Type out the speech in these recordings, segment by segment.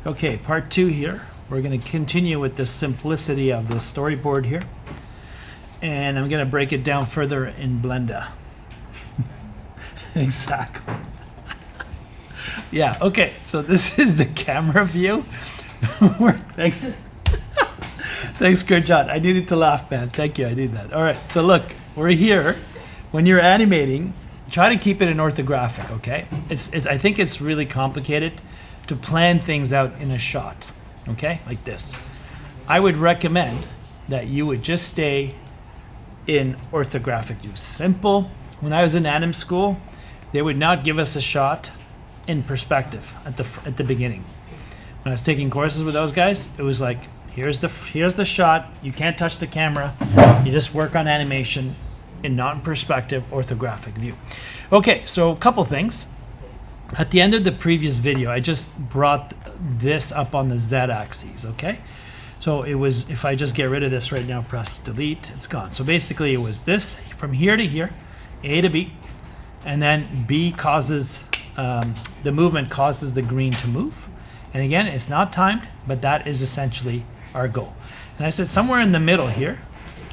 Okay, part 2 here. We're going to continue with the simplicity of the storyboard here. And I'm going to break it down further in Blender. Exactly. Yeah, okay, so this is the camera view. Thanks. Thanks, Gurjot. I needed to laugh, man. Thank you, I need that. All right, so look, we're here. When you're animating, try to keep it in orthographic, okay? I think it's really complicated to plan things out in a shot, okay? Like this. I would recommend that you would just stay in orthographic view. Simple. When I was in anim school, they would not give us a shot in perspective at the beginning. When I was taking courses with those guys, it was like, here's the shot. You can't touch the camera. You just work on animation in non-perspective orthographic view. Okay, so a couple things. At the end of the previous video, I just brought this up on the z-axis, okay? So it was, if I just get rid of this right now, press delete, it's gone. So basically it was this from here to here, A to B, and then B causes, the movement causes the green to move. And again, it's not timed, but that is essentially our goal. And I said somewhere in the middle here,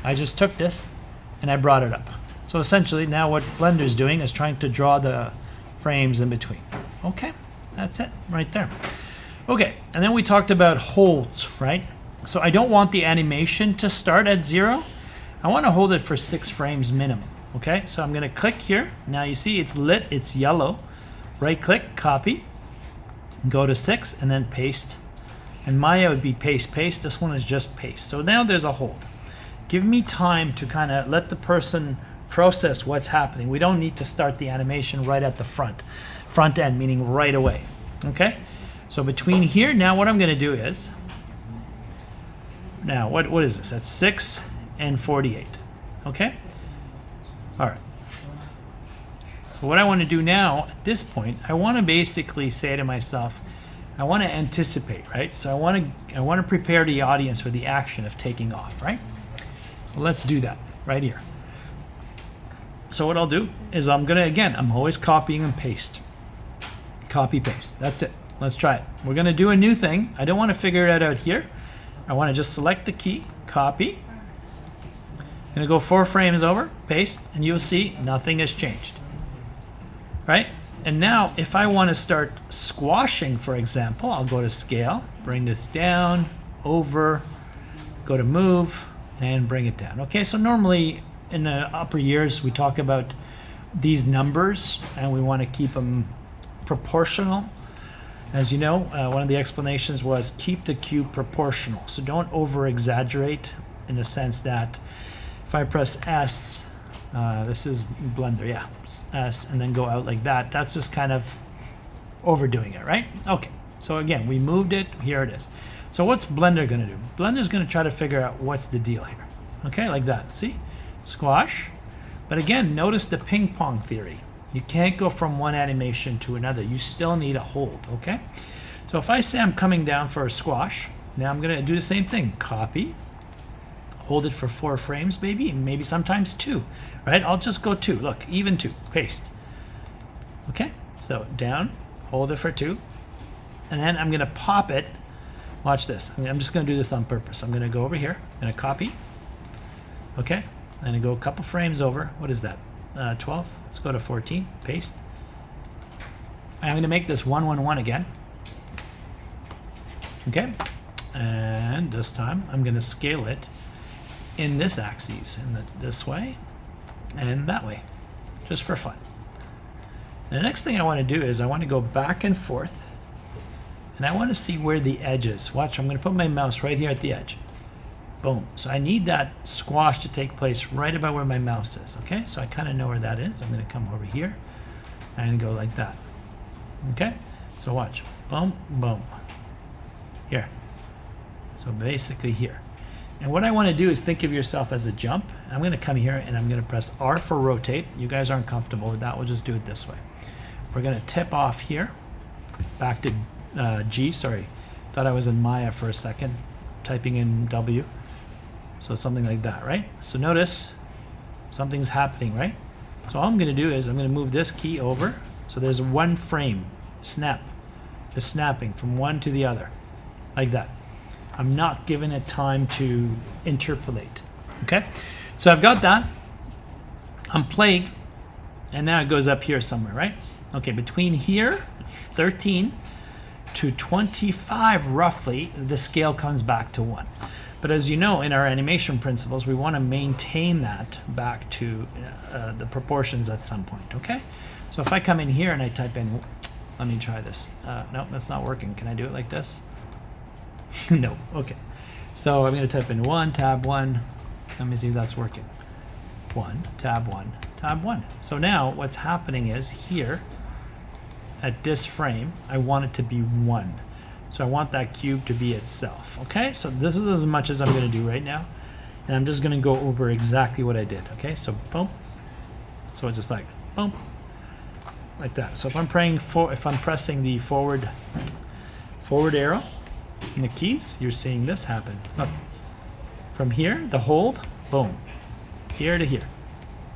I just took this and I brought it up. So essentially now what Blender's doing is trying to draw the frames in between. Okay, that's it right there. Okay, and then we talked about holds, right? So I don't want the animation to start at 0. I want to hold it for 6 frames minimum. Okay, so I'm going to click here. Now you see it's lit, it's yellow. Right click, copy, go to 6, and then paste. And Maya would be paste, paste. This one is just paste. So now there's a hold. Give me time to kind of let the person process what's happening. We don't need to start the animation right at the front end, meaning right away. Okay, so between here, now what I'm going to do is, now what is this? That's 6 and 48. Okay, all right. So what I want to do now at this point, I want to basically say to myself, I want to anticipate, right? So I want to prepare the audience for the action of taking off, right? So let's do that right here. So what I'll do is I'm always copying and paste. Copy, paste. That's it. Let's try it. We're going to do a new thing. I don't want to figure it out here. I want to just select the key, copy. I'm going to go 4 frames over, paste, and you'll see nothing has changed. Right? And now if I want to start squashing, for example, I'll go to scale, bring this down, over, go to move, and bring it down. Okay, so normally in the upper years, we talk about these numbers and we want to keep them proportional. As you know, one of the explanations was keep the cube proportional. So don't over exaggerate in the sense that if I press S, this is Blender, yeah, S, and then go out like that, that's just kind of overdoing it, right? Okay, so again, we moved it, here it is. So what's Blender gonna do? Blender's gonna try to figure out what's the deal here. Okay, like that, see? Squash. But again, notice the ping pong theory. You can't go from one animation to another. You still need a hold, okay? So if I say I'm coming down for a squash, now I'm gonna do the same thing. Copy, hold it for 4 frames maybe, and maybe sometimes 2, right? I'll just go 2, look, even 2, paste. Okay, so down, hold it for 2, and then I'm gonna pop it. Watch this, I'm just gonna do this on purpose. I'm gonna go over here, I'm gonna copy, okay? And I go a couple frames over. What is that? 12. Let's go to 14. Paste. I'm going to make this 111 again. Okay. And this time I'm going to scale it in this axis, this way and that way, just for fun. And the next thing I want to do is I want to go back and forth, and I want to see where the edge is. Watch. I'm going to put my mouse right here at the edge. Boom. So I need that squash to take place right about where my mouse is. Okay, so I kind of know where that is. I'm going to come over here and go like that. Okay, so watch. Boom, boom. Here. So basically here. And what I want to do is think of yourself as a jump. I'm going to come here and I'm going to press R for rotate. You guys aren't comfortable with that. We'll just do it this way. We're going to tip off here. Back to G, sorry. Thought I was in Maya for a second. Typing in W. So something like that, right? So notice something's happening, right? So all I'm going to do is I'm going to move this key over. So there's 1 frame snap. just snapping from one to the other, like that. I'm not giving it time to interpolate. Okay, so I've got that. I'm playing, and now it goes up here somewhere, right? Okay, between here, 13 to 25 roughly, the scale comes back to 1. But as you know, in our animation principles, we want to maintain that back to the proportions at some point, okay? So if I come in here and I type in, let me try this. No, that's not working. Can I do it like this? No, okay. So I'm going to type in 1, tab 1. Let me see if that's working. 1, tab 1, tab 1. So now what's happening is here, at this frame, I want it to be 1. So I want that cube to be itself, okay? So this is as much as I'm going to do right now. And I'm just going to go over exactly what I did, okay? So boom. So it's just like boom, like that. So if I'm pressing the forward arrow in the keys, you're seeing this happen. Look, from here, the hold, boom, here to here.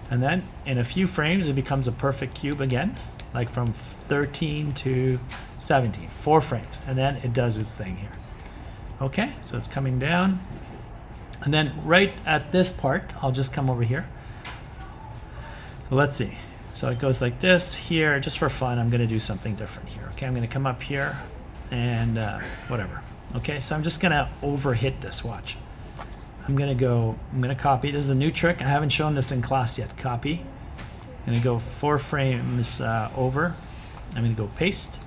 And then in a few frames, it becomes a perfect cube again, like from 13 to 17, 4 frames. And then it does its thing here. Okay, so it's coming down. And then right at this part, I'll just come over here. So let's see. So it goes like this here, just for fun. I'm gonna do something different here. Okay, I'm gonna come up here and whatever. Okay, so I'm just gonna overhit this, watch. I'm gonna copy. This is a new trick. I haven't shown this in class yet. Copy. I'm gonna go 4 frames over. I'm gonna go paste.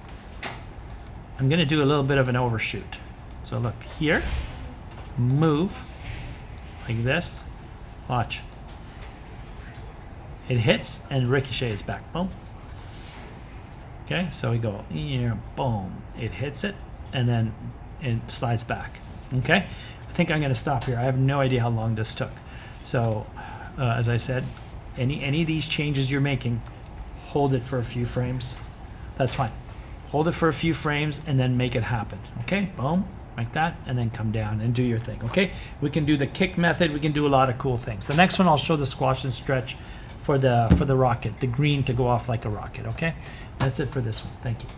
I'm gonna do a little bit of an overshoot. So look here, move like this. Watch. It hits and ricochets back. Boom. Okay, so we go here, boom. It hits it and then it slides back. Okay, I think I'm gonna stop here. I have no idea how long this took. So as I said, any of these changes you're making, hold it for a few frames. That's fine. Hold it for a few frames and then make it happen. Okay, boom, like that, and then come down and do your thing. Okay, we can do the kick method. We can do a lot of cool things. The next one, I'll show the squash and stretch for the rocket, the green to go off like a rocket. Okay, that's it for this one. Thank you.